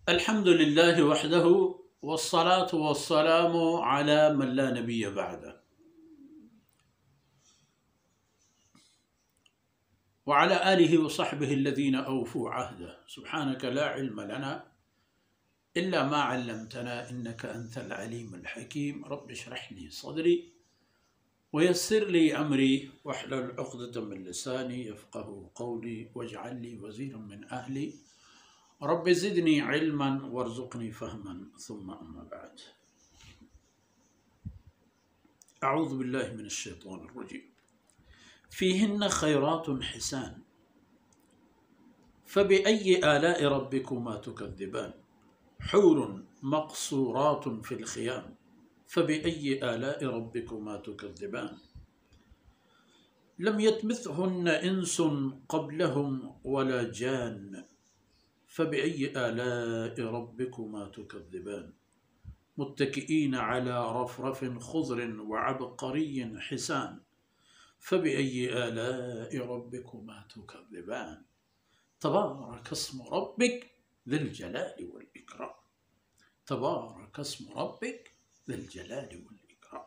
الحمد لله وحده والصلاة والسلام على من لا نبي بعده وعلى آله وصحبه الذين أوفوا عهده. سبحانك لا علم لنا إلا ما علمتنا إنك أنت العليم الحكيم. رب اشرح لي صدري ويسر لي أمري واحلل عقدة من لساني يفقه قولي واجعل لي وزيرا من أهلي رب زدني علما وارزقني فهما. ثم أما بعد، أعوذ بالله من الشيطان الرجيم. فيهن خيرات حسان فبأي آلاء ربكما تكذبان حور مقصورات في الخيام فبأي آلاء ربكما تكذبان لم يطمثهن إنس قبلهم ولا جان فبأي آلاء ربكما تكذبان متكئين على رفرف خضر وعبقري حسان فبأي آلاء ربكما تكذبان تبارك اسم ربك ذي الجلال والإكرام. تبارك اسم ربك ذي الجلال والإكرام.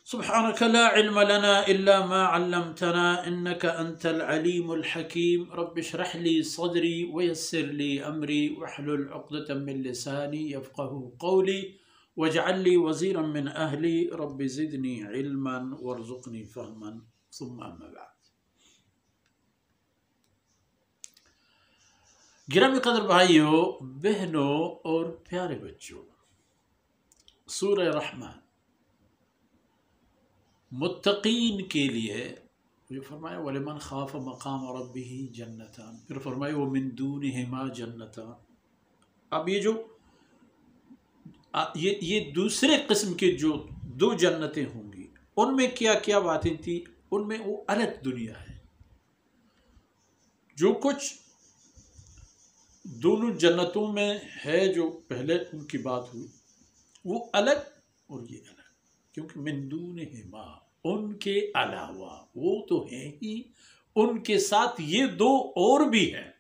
سبحانك لا علم لنا إلا ما علمتنا إنك أنت العليم الحكيم. رب اشرح لي صدري ويسر لي أمري واحلل عقدة من لساني يفقه قولي واجعل لي وزيرا من أهلي رب زدني علما وارزقني فهما. ثم أما بعد. گرامی قدر بھائیوں، بہنوں اور پیارے بچوں، سورہ رحمان متقین کے لیے جو فرمایا وَلِمَنْ خَافَ مَقَامَ رَبِّهِ جَنَّتَانِ، پھر فرمایا وَمِن دُونِهِمَا جَنَّتَانِ. اب یہ دوسرے قسم کے جو دو جنتیں ہوں گی، ان میں کیا کیا باتیں تھی؟ ان میں وہ الگ دنیا ہے. جو کچھ دونوں جنتوں میں ہے جو پہلے ان کی بات ہوئی وہ الگ اور یہ الگ، کیونکہ من دونہما، ان کے علاوہ، وہ تو ہیں ہی، ان کے ساتھ یہ دو اور بھی ہیں.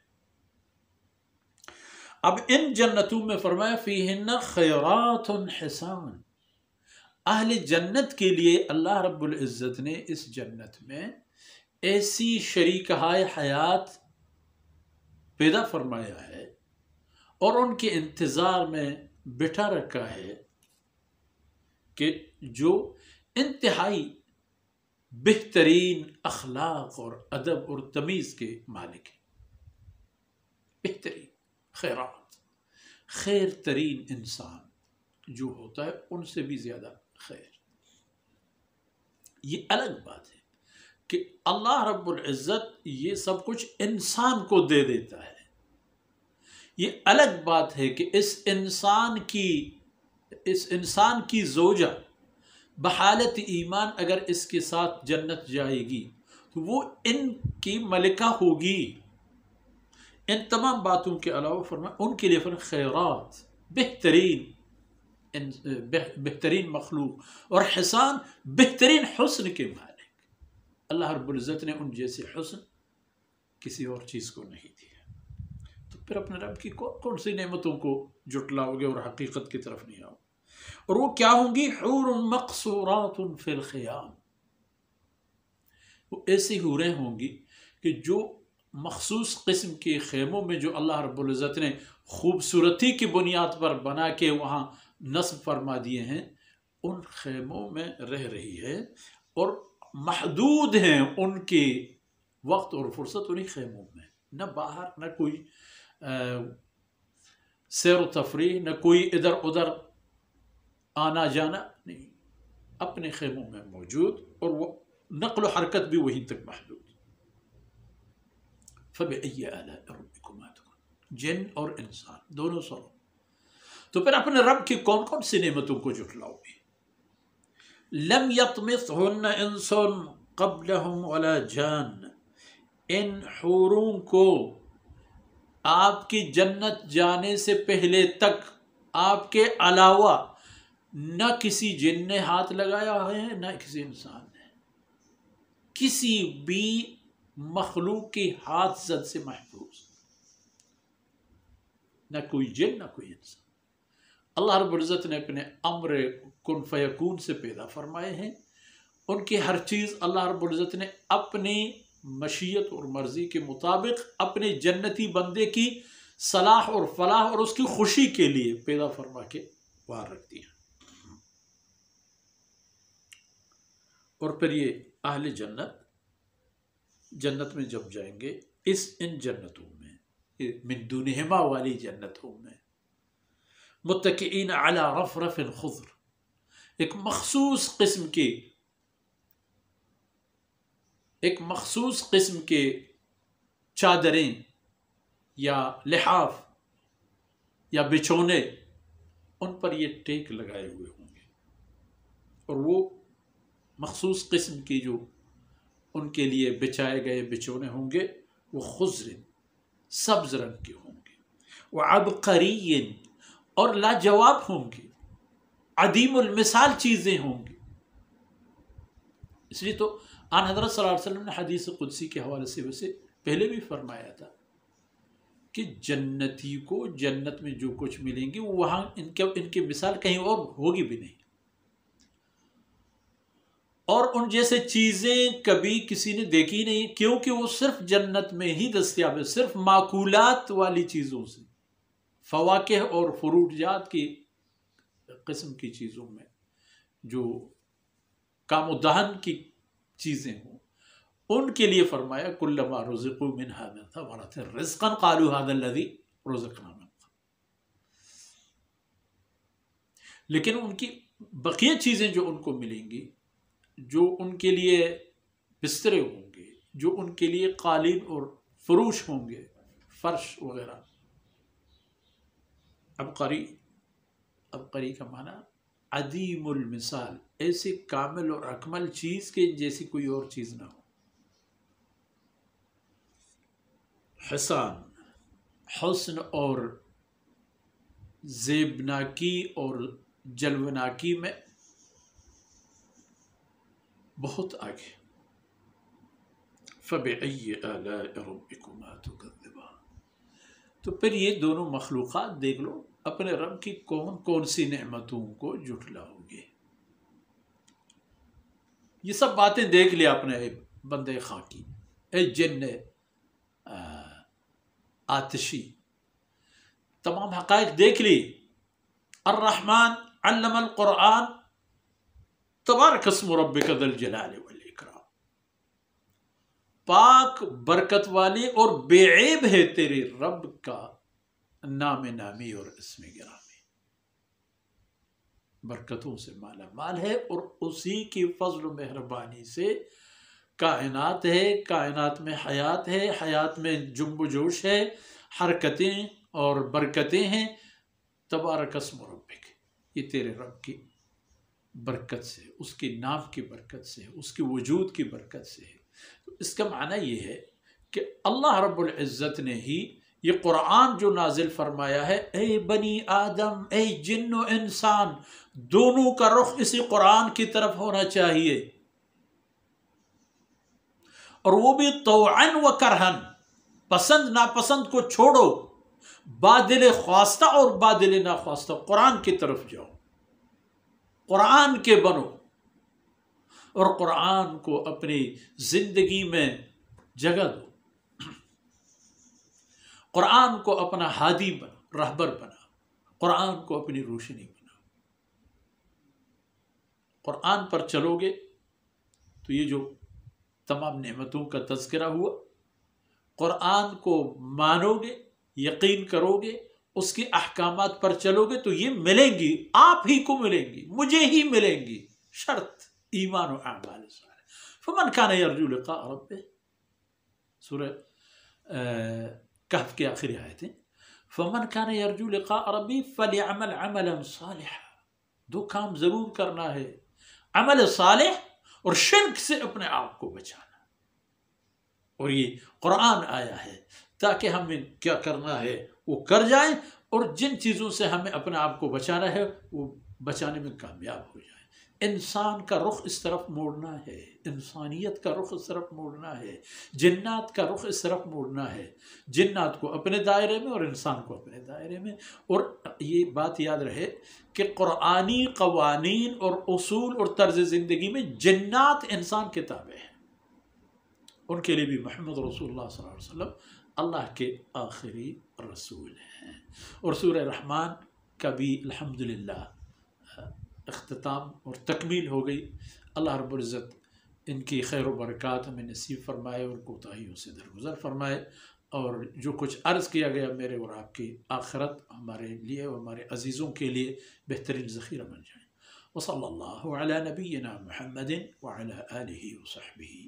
اب ان جنتوں میں فرمایا فیہن خیرات حسان، اہل جنت کے لیے اللہ رب العزت نے اس جنت میں ایسی شریکہائے حیات پیدا فرمایا ہے اور ان کے انتظار میں بٹھا رکھا ہے کہ جو انتہائی بہترین اخلاق اور ادب اور تمیز کے مالک ہیں. بہترین خیرات، خیر ترین انسان جو ہوتا ہے ان سے بھی زیادہ خیر. یہ الگ بات ہے کہ اللہ رب العزت یہ سب کچھ انسان کو دے دیتا ہے. یہ الگ بات ہے کہ اس انسان کی زوجہ بحالت ایمان اگر اس کے ساتھ جنت جائے گی تو وہ ان کی ملکہ ہوگی. ان تمام باتوں کے علاوہ فرمایا ان کے لیے خیرات، بہترین مخلوق، اور حسان، بہترین حسن کے مالک. اللہ رب العزت نے ان جیسے حسن کسی اور چیز کو نہیں دیا. تو پھر اپنے رب کی کون سی نعمتوں کو جھٹلاؤ گے اور حقیقت کی طرف نہیں آؤ. اور وہ کیا ہوں گی؟ حور مقصورات فی الخیام. وہ ایسی حوریں ہوں گی کہ جو مخصوص قسم کے خیموں میں جو اللہ رب العزت نے خوبصورتی کی بنیاد پر بنا کے وہاں نصب فرما دیے ہیں، ان خیموں میں رہ رہی ہے، اور محدود ہیں ان کے وقت اور فرصت انہی خیموں میں. نہ باہر، نہ کوئی سیر و تفریح، نہ کوئی ادھر ادھر آنا جانا نہیں. اپنے خیموں میں موجود، اور وہ نقل و حرکت بھی وہیں تک محدود. فَبِأَيِّ آلَاءِ رَبِّكُمَا تُكَذِّبَانِ، جن اور انسان دونوں سنو. تو پھر اپنے رب کی کون کون سی نعمتوں کو جھٹلاؤ گے؟ لم یطمثہن انس قبلہم ولا جان، ان حوروں کو آپ کی جنت جانے سے پہلے تک آپ کے علاوہ نہ کسی جن نے ہاتھ لگایا ہے نہ کسی انسان نے. کسی بھی مخلوق کی ہاتھ زد سے محفوظ. نہ کوئی جن نہ کوئی انسان۔ اللہ رب العزت نے اپنے امر کن فیکون سے پیدا فرمائے ہیں، ان کی ہر چیز اللہ رب العزت نے اپنی مشیت اور مرضی کے مطابق اپنے جنتی بندے کی صلاح اور فلاح اور اس کی خوشی کے لیے پیدا فرما کے باہر رکھ دیا۔ اور پھر یہ اہل جنت میں جب جائیں گے، ان جنتوں میں، من دونہما والی جنتوں میں، متکئین علی رفرف خضر، ایک مخصوص قسم کے چادریں یا لحاف یا بچھونے، ان پر یہ ٹیک لگائے ہوئے ہوں گے، اور وہ مخصوص قسم کی جو ان کے لیے بچھائے گئے بچھونے ہوں گے وہ خضر، سبز رنگ کے ہوں گے، وعبقری، اور لاجواب ہوں گے، عدیم المثال چیزیں ہوں گی۔ اس لیے تو آن حضرت صلی اللہ علیہ وسلم نے حدیث قدسی کے حوالے سے ویسے پہلے بھی فرمایا تھا کہ جنتی کو جنت میں جو کچھ ملیں گے وہ وہاں ان کی مثال کہیں اور ہوگی بھی نہیں، اور ان جیسے چیزیں کبھی کسی نے دیکھی نہیں، کیونکہ وہ صرف جنت میں ہی دستیاب ہے، صرف ماکولات والی چیزوں سے، فواکہ اور فروٹ جات کی قسم کی چیزوں میں جو کام و دہن کی چیزیں ہوں، ان کے لیے فرمایا کلما رزقوا منها من ثمرۃ رزقا قالوا هذا الذي رزقنا من قبل۔ لیکن ان کی بقیہ چیزیں جو ان کو ملیں گی، جو ان کے لیے بسترے ہوں گے، جو ان کے لیے قالین اور فروش ہوں گے، فرش وغیرہ، عبقری کا معنی عدیم المثال، ایسی کامل اور اکمل چیز کے جیسی کوئی اور چیز نہ ہو۔ حسان، حسن اور زیبناکی اور جلوناکی میں بہت آگے۔ فَبِأَيِّ آلَاءِ رَبِّكُمَا تُكَذِّبَانِ، تو پھر یہ دونوں مخلوقات دیکھ لو، اپنے رب کی کون کون سی نعمتوں کو جھٹلاؤ گے۔ یہ سب باتیں دیکھ لیا اپنے بندے خاکی، اے جن آتشی، تمام حقائق دیکھ لی۔ الرحمن علم القرآن، تبارک اسم ربک ذی الجلال والاکرام، پاک برکت والی اور بے عیب ہے تیرے رب کا نام نامی اور اسم گرامی، برکتوں سے مالا مال ہے، اور اسی کی فضل و مہربانی سے کائنات ہے، کائنات میں حیات ہے، حیات میں جنب و جوش ہے، حرکتیں اور برکتیں ہیں۔ تبارک اسم ربک، یہ تیرے رب کی برکت سے، اس کے نام کی برکت سے، اس کے وجود کی برکت سے ہے۔ تو اس کا معنی یہ ہے کہ اللہ رب العزت نے ہی یہ قرآن جو نازل فرمایا ہے، اے بنی آدم، اے جن و انسان، دونوں کا رخ اسی قرآن کی طرف ہونا چاہیے، اور وہ بھی طوعاً و کرہن، پسند ناپسند کو چھوڑو، بادل خواستہ اور بادل ناخواستہ قرآن کی طرف جاؤ، قرآن کے بنو، اور قرآن کو اپنی زندگی میں جگہ دو، قرآن کو اپنا ہادی بنا، رہبر بنا، قرآن کو اپنی روشنی بنا۔ قرآن پر چلو گے تو یہ جو تمام نعمتوں کا تذکرہ ہوا، قرآن کو مانو گے، یقین کرو گے، اس کے احکامات پر چلو گے تو یہ ملیں گی، آپ ہی کو ملیں گی، مجھے ہی ملیں گی، شرط ایمان و اعمال صالح۔ فمن کان یرجو لقاء ربہ، سورہ کہف کی آخری آیتیں، فمن کان یرجو لقاء ربہ فلیعمل عملا صالحا، دو کام ضرور کرنا ہے، عمل صالح اور شرک سے اپنے آپ کو بچانا۔ اور یہ قرآن آیا ہے تاکہ ہمیں کیا کرنا ہے وہ کر جائیں، اور جن چیزوں سے ہمیں اپنے آپ کو بچانا ہے وہ بچانے میں کامیاب ہو جائیں۔ انسان کا رخ اس طرف موڑنا ہے، انسانیت کا رخ اس طرف موڑنا ہے، جنات کا رخ اس طرف موڑنا ہے، جنات کو اپنے دائرے میں اور انسان کو اپنے دائرے میں۔ اور یہ بات یاد رہے کہ قرآنی قوانین اور اصول اور طرز زندگی میں جنات انسان کے تابع ہیں، ان کے لیے بھی محمد رسول اللہ صلی اللہ علیہ وسلم اللہ کے آخری رسول ہیں۔ اور سورہ رحمان کا بھی الحمدللہ اختتام اور تکمیل ہو گئی۔ اللہ رب العزت ان کی خیر و برکات ہمیں نصیب فرمائے اور کوتاہیوں سے درگزر فرمائے، اور جو کچھ عرض کیا گیا میرے اور آپ کی آخرت ہمارے لیے اور ہمارے عزیزوں کے لیے بہترین ذخیرہ بن جائے۔ وصلی اللہ علی نبینا محمد وعلی آلہ وصحبہ